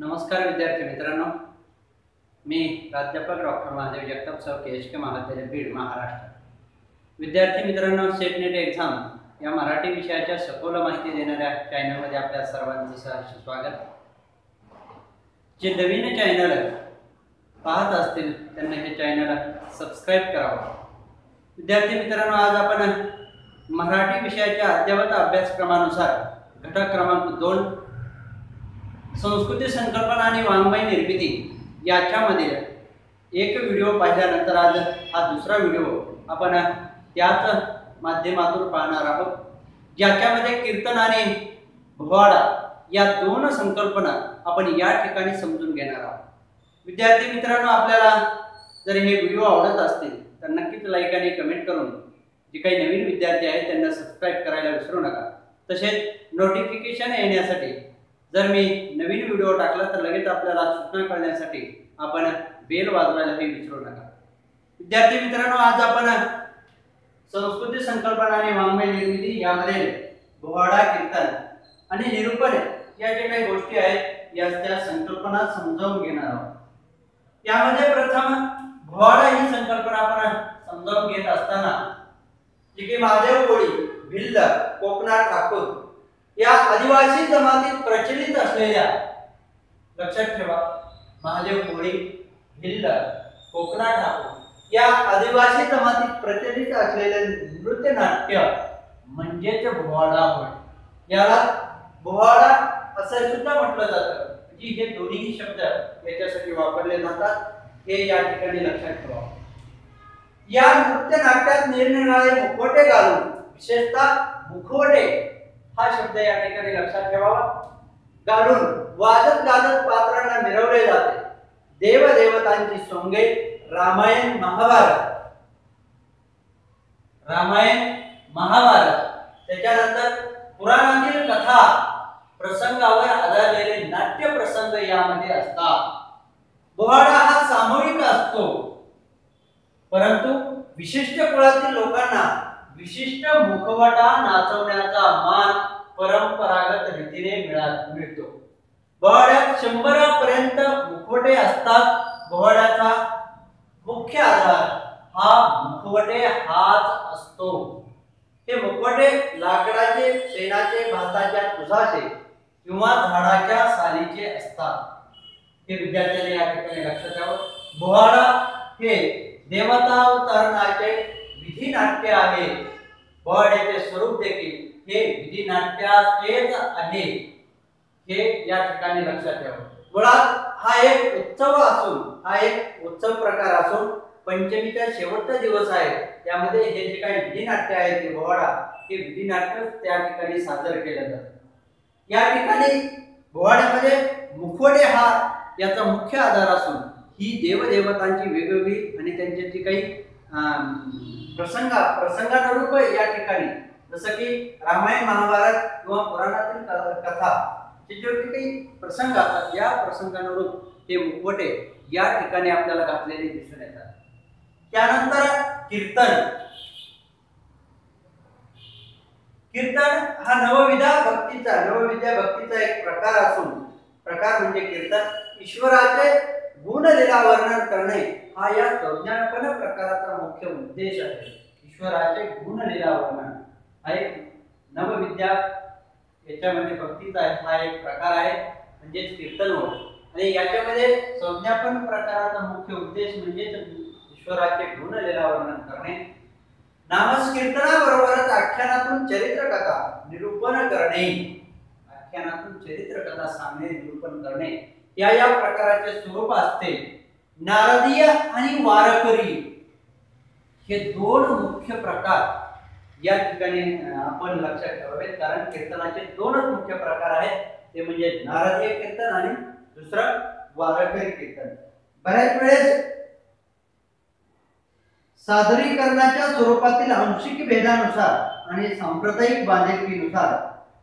नमस्कार विद्यार्थी मित्रांनो, मी प्राध्यापक doctor Mahadev Jagtap sir KHK महाविद्यालय बीड महाराष्ट्र. विद्यार्थी मित्रांनो, सेट नेट एक्झाम या मराठी विषयाच्या सखोल माहिती देणाऱ्या चॅनलमध्ये आपल्या सर्वांचं सहर्ष स्वागत. जे नवीन चॅनल पाहत असतील त्यांनी हे चॅनल सबस्क्राईब करावं. विद्यार्थी मित्रांनो, आज आपण मराठी विषयाच्या अद्ययावत अभ्यासक्रमानुसार घटक क्रमांक 2 संस्कृती संकल्पना आणि वाङ्मय निर्मिती याच्यामध्ये एक व्हिडिओ पाहिल्यानंतर आज हा दुसरा व्हिडिओ आपण त्याच माध्यमातून पाहणार आहोत, ज्याच्यामध्ये कीर्तन आणि भोवाडा या दोन संकल्पना आपण या ठिकाणी समजून घेणार आहोत. विद्यार्थी मित्रांनो, आपल्याला जर हे व्हिडिओ आवडत असतील तर नक्कीच लाईक आणि कमेंट करून जे काही नवीन विद्यार्थी आहेत त्यांना सबस्क्राईब करायला विसरू नका. तसेच नोटिफिकेशन येण्यासाठी जर मी नवीन व्हिडिओ टाकला तर लगेच आपल्याला सूचना कळण्यासाठी आपण बेल वाजवायलाही विसरू नका. विद्यार्थी मित्रांनो, आज आपण संस्कृती संकल्पना आणि वाङ्मय निर्मिती यामध्ये भोवाडा, कीर्तन आणि निरूपण या जे काही गोष्टी आहेत या त्या संकल्पना समजावून घेणार आहोत. यामध्ये प्रथम भोवाडा ही संकल्पना आपण समजावून घेत असताना जी की महादेव कोळी, भिल्ल, कोकणात ठाकूर या आदिवासी जमातीत प्रचलित असलेल्या, लक्षात ठेवा, महादेव कोळी, भिल्ल, कोकणात ठाकूर या आदिवासी जमातीत प्रचलित असलेले नृत्य नाट्य म्हणजेच भोवाडा होय. याला भोवाडा असं सुद्धा म्हटलं जातं. जी हे दोन्ही शब्द याच्यासाठी वापरले जातात हे या ठिकाणी लक्षात ठेवा. या नृत्य नाट्यात निरनिराळे मुखवटे घालून, विशेषतः मुखवटे हा शब्द या ठिकाणी लक्षात ठेवावा, घालून वाजत गाजत पात्रांना मिरवले जाते. देवदेवतांची सोंगे रामायण महाभारत त्याच्यानंतर पुराणातील कथा प्रसंगावर आधारलेले नाट्य प्रसंग यामध्ये असतात. भोवाडा हा सामूहिक असतो, परंतु विशिष्ट कुळातील लोकांना विशिष्ट मुखवटा नाचवण्याचा मान परंपरागत रीतीने मिळतो. भोवाड्यात 100 पर्यंत मुखवटे असतात. भोवाड्याचा मुख्य आधार हा मुखवटे हाच असतो. हे मुखवटे लाकडाचे, शेणाचे, भाताच्या तुझाचे किंवा झाडाच्या सालीचे असतात. हे विद्यार्थ्यांनी या ठिकाणी लक्षात ठेवावं. भोवाडा हे देवतावतरणाचे विधी नाट्य आहे. भोवाड्याचे स्वरूप देखील हे विधी नाट्याचेच आहे. हे या ठिकाणी लक्षात ठेवा. मुळात हा एक उत्सव प्रकार असून पंचमीचा शेवटचा दिवस आहे. त्यामध्ये हे जे काही विधी नाट्य आहे ते भोवाडा हे विधी नाट्य त्या ठिकाणी सादर केलं जातं. या ठिकाणी भोवाड्यामध्ये मुखवटे हा याचा मुख्य आधार असून ही देवदेवतांची वेगवेगळी आणि त्यांची जी काही प्रसंगानुरूप या ठिकाणी, जसं की रामायण, महाभारत किंवा पुराणातील कथा जे काही प्रसंग असतात या प्रसंगानुरूप हे मुखवटे या ठिकाणी आपल्याला घातलेले दिसून येतात. त्यानंतर कीर्तन हा नवविद्या भक्तीचा एक प्रकार असून, प्रकार म्हणजे कीर्तन ईश्वराचे गुणलीला वर्णन करणे हा या संज्ञापन प्रकाराचा मुख्य उद्देश आहे. ईश्वराचे गुणलीला वर्णन हा एक नवविद्या याच्यामध्ये भक्तीचा हा एक प्रकार आहे, म्हणजे कीर्तन होय. आणि याच्यामध्ये संज्ञापन प्रकाराचा मुख्य उद्देश म्हणजे ईश्वराचे गुणलीला वर्णन करणे. नामस्कीर्तनाबरोबरच आख्यानातून चरित्रकथा निरूपण करणे, आख्यानातून चरित्रकथा सांगणे, निरूपण करणे या प्रकाराचे स्वरूप असते. नारदीय आणि वारकरी हे दोन मुख्य प्रकार या ठिकाणी आपण लक्षात ठेवावेत. कारण कीर्तनाचे दोनच मुख्य प्रकार आहेत, ते म्हणजे नारदीय कीर्तन आणि दुसरं वारकरी कीर्तन. बऱ्याच वेळेस सादरीकरणाच्या स्वरूपातील आंशिक भेदानुसार आणि सांप्रदायिक बांधिलकीनुसार,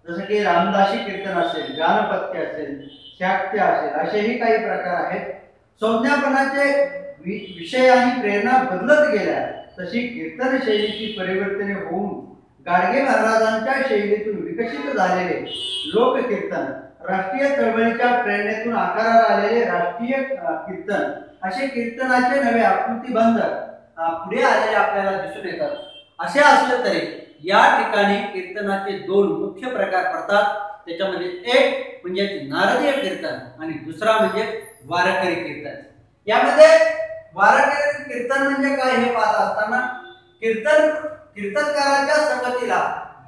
जसं की रामदासी कीर्तन असेल, गानपत्य असेल, शाक्य असेल, असेही काही प्रकार आहेत. संज्ञापनाचे विषय आणि प्रेरणा बदलत गेल्या तशी कीर्तन शैलीची परिवर्तने होऊन गाडगे महाराजांच्या शैलीतून विकसित झालेले लोककीर्तन राष्ट्रीय चळवळीच्या प्रेरणेतून आकाराला आलेले राष्ट्रीय कीर्तन असे कीर्तनाचे नवे आकृतीबंध पुढे आलेले आपल्याला दिसून येतात। असे असले तरी या ठिकाणी कीर्तनाचे दोन मुख्य प्रकार पडतात। त्याच्यामध्ये एक म्हणजे नारदीय कीर्तन आणि दुसरा म्हणजे वारकरी कीर्तन। यामध्ये वारकरी कीर्तन म्हणजे काय हे पाहत असताना कीर्तनकाराच्या संगतीला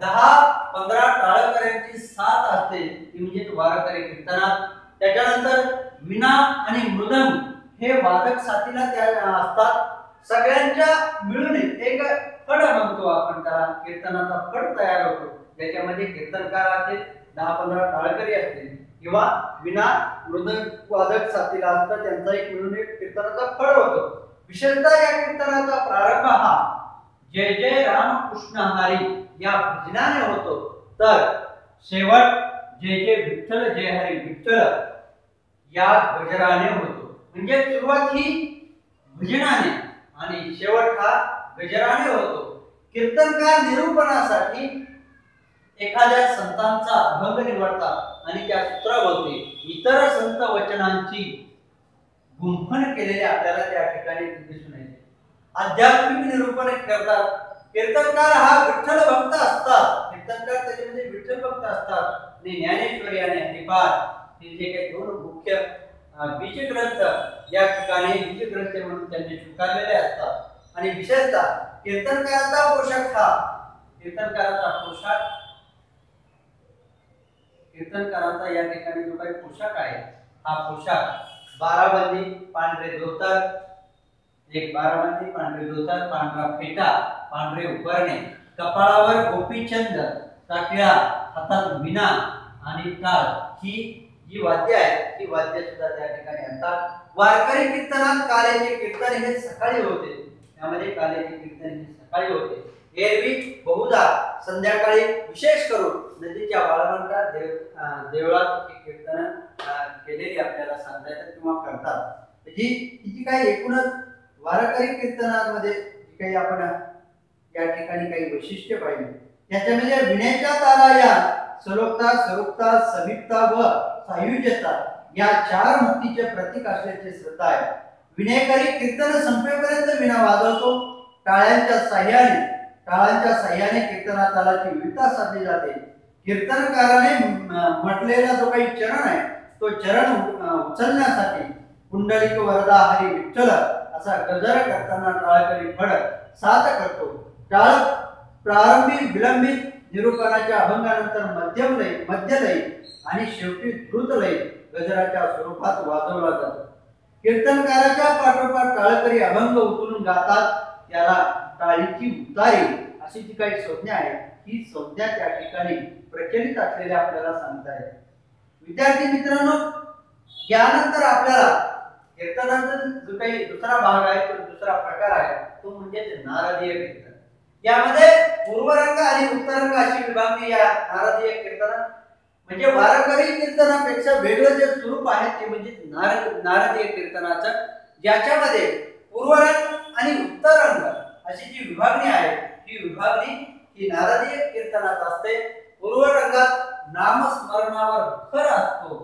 10-15 टाळकऱ्यांची साथ असते, ती म्हणजे वारकरी कीर्तनात। त्याच्यानंतर वीणा आणि मृदंग हे वादक साथीला त्या असतात। सगळ्यांच्या मिळून एक फड म्हणतो आपण त्याला, कीर्तनाचा फड तयार होतो, ज्याच्यामध्ये कीर्तनकार असतील, 10-15 टाळकरी असतील किंवा वीणा मृदंग वादक साथीला असतात, त्यांचा एक मिळून एक कीर्तनाचा फड होतो। विशेषतः या कीर्तनाचा प्रारंभ हा जय जय राम कृष्ण हरी या भजनाने होतो, तर शेवट जय जय विठ्ठल जय हरी विठ्ठल या गजराने होतो। म्हणजे सुरुवात ही भजनाने आणि शेवट हा गजराने होतो। कीर्तनकार निरूपणासाठी एखाद्या संतांचा अभंग निवडतात आणि त्या सूत्राभोवती इतर संत वचनांची गुंफण केलेले आपल्याला त्या ठिकाणी दिसून येते। आध्यात्मिक निरूपण करतात। कीर्तनकार हा विठ्ठल भक्त असतात, कीर्तनकार त्याच्यामध्ये विठ्ठल भक्त असतात आणि ज्ञानेश्वरी आणि हरिपाठ हे जे काही दोन मुख्य बीज ग्रंथ या ठिकाणी बीज ग्रंथ म्हणून त्यांनी स्वीकारलेले असतात। आणि विशेषतः कीर्तनकाराचा पोशाख हा कीर्तनकाराचा या ठिकाणी जो काही पोशाख आहे हा पोशाख 12 बंदी पांढरे धोतर, एक 12 बंदी पांढरे धोतर, पांढरा फेटा, पांढरे उपरणे, कपाळावर गोपीचंद, टाकळ्या, हातात वीणा आणि टाळ ही जी वाद्य आहे ती वाद्य सुद्धा त्या ठिकाणी असतात। वारकरी कीर्तनात कालेचे कीर्तन हे सकाळी होते, त्यामध्ये कालेचे कीर्तन हे सकाळी होते। एरवी बहुधा संध्याकाळी विशेष करून नदीच्या वाळवंटात देवळात कीर्तन केलेली आपल्याला सांगता येतात किंवा करतात। ही काही एकूणच वारकरी कीर्तनामध्ये जी काही आपण या ठिकाणी काही वैशिष्ट्य पाहिली, याच्यामध्ये विण्याच्या ताला या सलोक्ता, सरोक्ता, समीपता व सायुज्यता या 4 मुक्तीचे प्रतीक असल्याचे श्रद्धा आहे। विनेकरी कीर्तन संपेपर्यंत विणा वाजवतो। टाळ्यांच्या साह्याने कीर्तनातालाची विविधता साधली जाते। कीर्तनकाराने म्हटलेला जो काही चरण आहे तो चरण उचलण्यासाठी पुंडलिक वरदा हरी विठ्ठल असा गजर करताना टाळकरी फड साथ करतो। टाळ प्रारंभी विलंबित निरूपणाच्या अभंगानंतर मध्यम लय, मध्य लय आणि शेवटी द्रुत लय गजराच्या स्वरूपात वाजवला जातो। कीर्तनकाराच्या पाठोपाठ टाळकरी अभंग उचलून गातात, त्याला टाळीची उतारी अशी जी काही संज्ञा आहे ही संज्ञा त्या ठिकाणी प्रचलित असलेले आपल्याला सांगता येते। विद्यार्थी मित्रांनो, यानंतर आपल्याला कीर्तनाचा जो काही दुसरा भाग आहे, तो दुसरा प्रकार आहे, तो म्हणजे नारदीय कीर्तन। यामध्ये पूर्वरंग आणि उत्तरंग अशी विभागणी या नारदीय कीर्तनात, म्हणजे वारकरी कीर्तनापेक्षा वेगळं जे स्वरूप आहे ते म्हणजे नारदीय कीर्तनाचं, ज्याच्यामध्ये पूर्वरंग आणि उत्तरंग अशी जी विभागणी आहे ही विभागणी ही नारदीय कीर्तनात असते। पूर्वरंगात नामस्मरणावर भर असतो,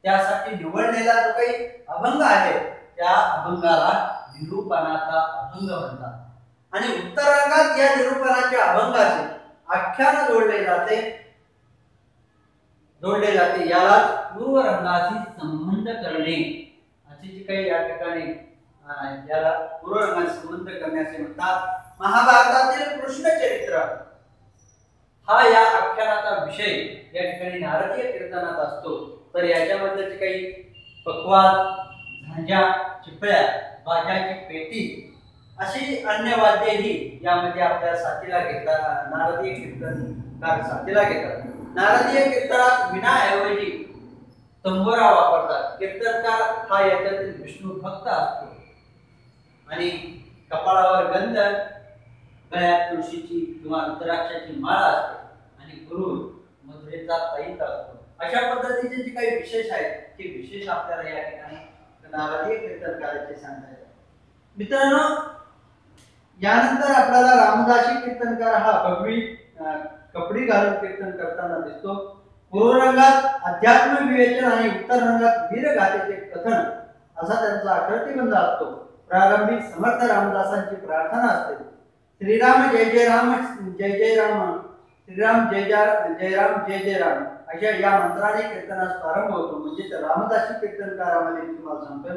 त्यासाठी निवडलेला जो काही अभंग आहे त्या अभंगाला निरूपणाचा अभंग म्हणतात आणि उत्तरांगात या निरूपणाच्या अभंगाचे आख्यान जोडले जाते, याला पूर्वरंगाशी संबंध करणे अशी जी काही या ठिकाणी याला पूर्वरंगाशी संबंध करण्याचे म्हणतात। महाभारतातील कृष्ण चरित्र हा या आख्यानाचा विषय या ठिकाणी नारदीय कीर्तनात असतो, तर याच्यामध्ये जे काही पकवाद, झांजा, चिपळ्या, बाजाची पेटी अशी अन्य वाद्येही यामध्ये आपल्या साथीला घेतात, नारदीय कीर्तनकार साथीला घेतात। नारदीय कीर्तनात विणाऐवजी तंबोरा वापरतात। कीर्तनकार हा याच्यातील विष्णू भक्त असतो आणि कपाळावर गंध, गळ्यात तुळशीची किंवा रुद्राक्षाची माळ असते आणि गुरु मधुरेचा ताईत असतो। अशा पद्धतीचे जे काही विशेष आहेत ते विशेष आपल्याला या ठिकाणी नारदीय कीर्तनकाराचे सांगता येतात। मित्रांनो, यानंतर आपल्याला रामदासी कीर्तनकार हा भगवी कपडी घालून कीर्तन करताना दिसतो। पूर्वरंगात अध्यात्म विवेचन आणि उत्तर रंगात वीरगाथेचे कथन असा त्यांचा आकृतिबंध असतो. प्रारंभी समर्थ रामदासांची प्रार्थना असते, श्रीराम जय जय राम, जय जय राम, श्रीराम जय जय राम, जय जय राम अशा या मंत्राने कीर्तनास प्रारंभ होतो. म्हणजे रामदासी कीर्तनकारामध्ये तुम्हाला सांगतो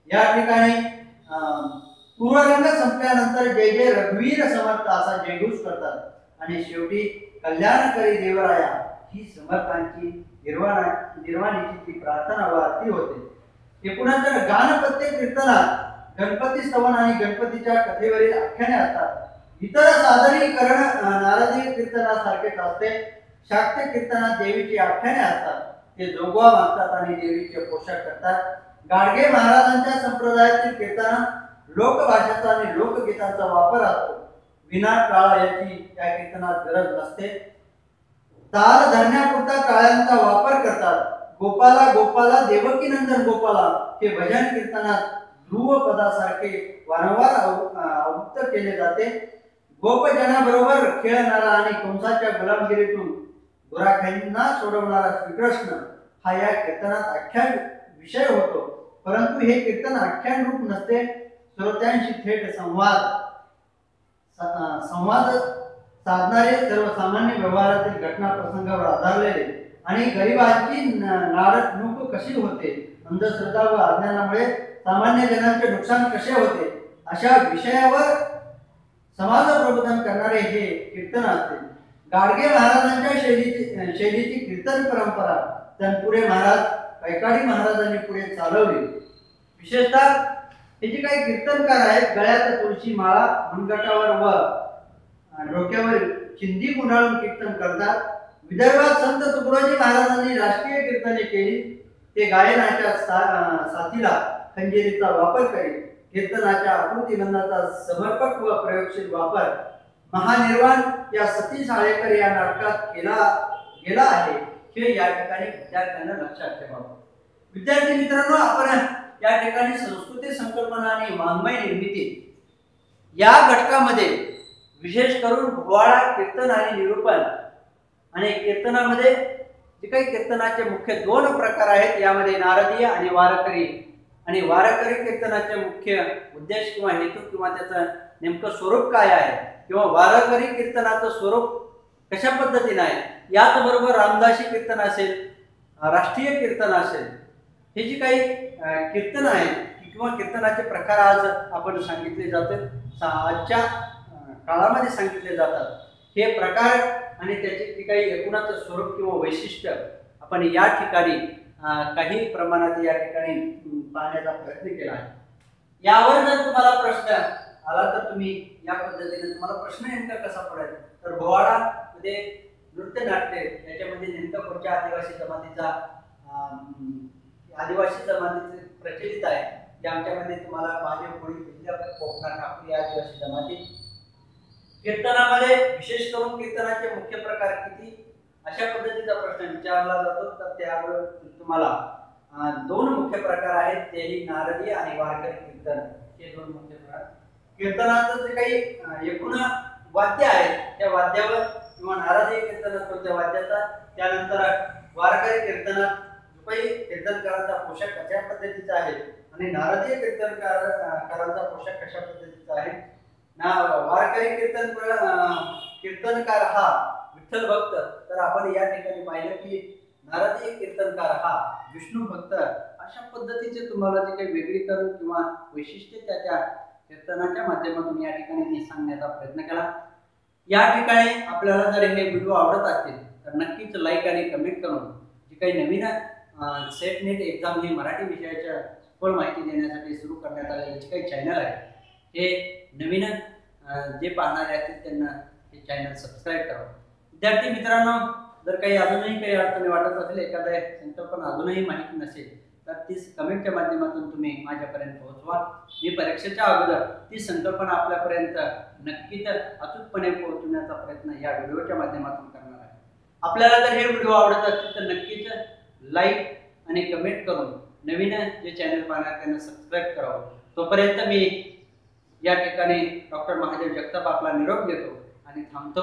या ठिकाणी पूर्वरंग संपल्यानंतर जय जय रघुवीर समर्थ असा जयघोष करतात आणि शेवटी कल्याणकारी देवराया ही समर्थांची निर्वाणीची ती प्रार्थना व आरती होते. एकूणच गानपत्य कीर्तनात गणपती स्तवन आणि गणपतीच्या कथेवरील आख्याने असतात. इतर सादरीकरण नारदी कीर्तनासारखेच असते. शाक्य कीर्तनात देवीची आख्याने असतात. ते जोगवा मागतात आणि देवीचे पोषण करतात. गाडगे महाराजांच्या संप्रदायातील कीर्तनात लोकभाषेचा आणि लोकगीतांचा वापर असतो. विना टाळ याची त्या कीर्तनात गरज नसते. ताल धरण्यापुरता टाळ्यांचा वापर करतात. गोपाला गोपाला देवकी नंदन गोपाला हे भजन कीर्तनात ध्रुव पदासारखे वारंवार आवृत्त केले जाते. गोपजनाबरोबर खेळणारा आणि कंसाच्या गुलामगिरीतून गुराख्यांना सोडवणारा श्रीकृष्ण हा या कीर्तनात आख्यान विषय होतो. परंतु हे कीर्तन आख्यान रूप नसते. श्रोत्यांशी थेट संवाद साधणारे, सर्वसामान्य व्यवहारातील घटना प्रसंगावर आधारलेले आणि गरिबांची नाडणूक कशी होते, अंधश्रद्धा व अज्ञानामुळे सामान्य जनांचे नुकसान कसे होते अशा विषयावर समाज प्रबोधन करणारे हे कीर्तन असते. गाडगे महाराजांच्या शैलीची कीर्तन परंपरा तनपुरे महाराज, कैकाडी महाराजांनी पुढे चालवली. विशेषतः हे जे काही कीर्तनकार आहेत गळ्यात तुळशी माळा, मनगटावर व डोक्यावर चिंदी गुंडाळून कीर्तन करतात. विदर्भात संत तुकडोजी महाराजांनी राष्ट्रीय कीर्तने केली. ते गायनाच्या साथीला खंजिरीचा वापर करीत. कीर्तनाच्या आकृतिबंधाचा समर्पक व प्रयोगशील वापर महानिर्वाण या सतीश आळेकर या नाटकात केला गेला आहे हे या ठिकाणी विद्यार्थ्यांना लक्षात ठेवावं. विद्यार्थी मित्रांनो, आपण या ठिकाणी संस्कृती संकल्पना आणि वाङ्मय निर्मिती या घटकामध्ये विशेष करून भोवाळा, कीर्तन आणि निरूपण आणि कीर्तनामध्ये जे काही कीर्तनाचे मुख्य दोन प्रकार आहेत यामध्ये नारदीय आणि वारकरी. आणि वारकरी कीर्तनाचे मुख्य उद्देश किंवा हेतू किंवा त्याचं नेमकं स्वरूप काय आहे किंवा वारकरी कीर्तनाचं स्वरूप कशा पद्धतीने आहे, याचबरोबर रामदासी कीर्तन असेल, राष्ट्रीय कीर्तन असेल, हे जी काही कीर्तन आहेत किंवा कीर्तनाचे प्रकार आज आपण सांगितले जातात, आजच्या काळामध्ये सांगितले जातात. हे प्रकार आणि त्याचे जे काही एकूणच स्वरूप किंवा वैशिष्ट्य आपण या ठिकाणी काही प्रमाणात या ठिकाणी पाहण्याचा प्रयत्न केला आहे. यावर जर तुम्हाला प्रश्न आला तर तुम्ही या पद्धतीने तुम्हाला प्रश्न नेमका कसा पडेल तर भोवाडा मध्ये नृत्य नाट्य याच्यामध्ये नेमकं कोणत्या आदिवासी जमातीचे प्रचलित आहे जे आमच्यामध्ये तुम्हाला माझे कोळी कोकणा ठाकूर या आदिवासी जमाती. कीर्तनामध्ये विशेष करून कीर्तनाचे मुख्य प्रकार किती अशा पद्धतीचा प्रश्न विचारला जातो. तर त्यावर तुम्हाला दोन मुख्य प्रकार आहेत, तेही नारदीय आणि वारकरी कीर्तन हे दोन मुख्य प्रकार. कीर्तनाचं जे काही एकूण वाद्य आहेत त्या वाद्यावर किंवा नारदीय कीर्तनात कोणत्या वाद्याचा, त्यानंतर वारकरी कीर्तनात जो काही कीर्तनकारांचा पोशाख कशा पद्धतीचा आहे आणि नारदीय कीर्तनकारांचा पोशाख कशा पद्धतीचा आहे. वारकरी कीर्तनकार हा विठ्ठल भक्त, तर आपण या ठिकाणी पाहिलं की नारदीय कीर्तनकार हा विष्णू भक्त. अशा पद्धतीचे तुम्हाला जे काही वेगळीकरण किंवा वैशिष्ट्य त्या कीर्तनाच्या माध्यमातून या ठिकाणी मी सांगण्याचा प्रयत्न केला. या ठिकाणी आपल्याला जर हे व्हिडिओ आवडत असतील तर नक्कीच लाईक आणि कमेंट करून जी काही नवीन सेट नेट एक्झाम ही मराठी विषयाच्या सखोल माहिती देण्यासाठी सुरू करण्यात आलेले जे काही चॅनल आहे हे नवीन जे पाहणारे असतील त्यांना हे चॅनल सबस्क्राईब करावं. विद्यार्थी मित्रांनो, जर काही अजूनही काही अडचणी वाटत असेल, एखाद्या संकल्पना अजूनही माहिती नसेल तर ती कमेंटच्या माध्यमातून तुम्ही माझ्यापर्यंत पोहोचवा. मी परीक्षेच्या अगोदर ती संकल्पना आपल्यापर्यंत नक्कीच अचूकपणे पोहोचवण्याचा प्रयत्न या व्हिडिओच्या माध्यमातून करणार आहे. आपल्याला जर हे व्हिडिओ आवडत असतील तर नक्कीच लाईक आणि कमेंट करून नवीन जे चॅनल पाहणार त्यांना सबस्क्राईब करावं. तोपर्यंत मी या ठिकाणी डॉक्टर महादेव जगताप आपला निरोप घेतो आणि थांबतो.